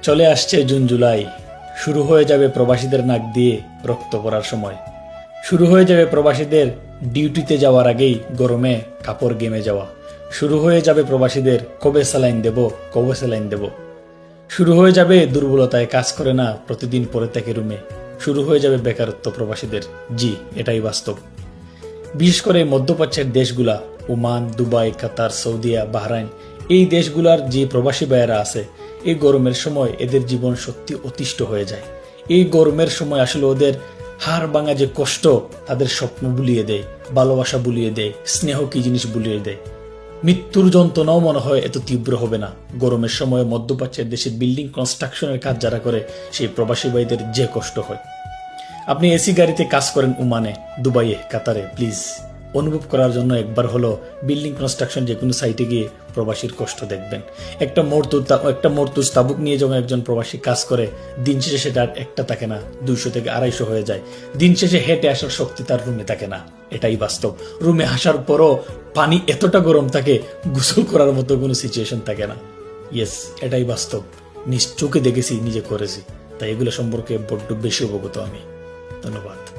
চলে আসছে June July, শুরু হয়ে যাবে প্রবাসীদের নাক দিয়ে রক্ত পড়ার সময়। শুরু হয়ে যাবে প্রবাসীদের ডিউটিতে যাওয়ার আগেই গরমে কাপড় গেমে যাওয়া। শুরু হয়ে যাবে প্রবাসীদের কবে স্যালাইন দেব, কবে স্যালাইন দেব। শুরু হয়ে যাবে দুর্বলতায় কাজ করে না, প্রতিদিন পড়ে থাকে রুমে। শুরু হয়ে যাবে বেকারত্ব প্রবাসীদের। জি, এটাই বাস্তব। বিশেষ করে মধ্যপ্রাচ্যের দেশগুলা, ওমান, দুবাই, কাতার, সৌদিয়া, বাহরাইন, এই দেশগুলার যে প্রবাসী ভাইয়েরা আছে, এই গরমের সময় এদের জীবন সত্যি অতিষ্ঠ হয়ে যায়। এই গরমের সময় আসলে ওদের হাড় ভাঙা যে কষ্ট, তাদের স্বপ্ন বুলিয়ে দেয়, ভালোবাসা বুলিয়ে দেয়, স্নেহ কি জিনিস বুলিয়ে দেয়। মৃত্যুর যন্ত্রণাও মনে হয় এত তীব্র হবে না। গরমের সময় মধ্যপ্রাচ্যের দেশে বিল্ডিং কনস্ট্রাকশনের কাজ যারা করে, সেই প্রবাসী ভাইদের যে কষ্ট হয়। আপনি এসি গাড়িতে কাজ করেন ওমানে, দুবাইয়ে, কাতারে, প্লিজ অনুভব করার জন্য একবার হলো বিল্ডিং কনস্ট্রাকশন যে কোনো সাইটে গিয়ে প্রবাসীর কষ্ট দেখবেন। একটা মর্তুজ তাবুক নিয়ে যখন একজন প্রবাসী কাজ করে, দিন শেষে সেটা একটা থাকে না, 200 থেকে 250 হয়ে যায়। দিন শেষে হেঁটে আসার শক্তি তার রুমে থাকে না। এটাই বাস্তব। রুমে আসার পরও পানি এতটা গরম থাকে, গোসল করার মতো কোনো সিচুয়েশন থাকে না। ইয়েস, এটাই বাস্তব। নিজ চোখে দেখেছি, নিজে করেছি, তাই এগুলো সম্পর্কে বড্ড বেশি অবগত আমি। ধন্যবাদ।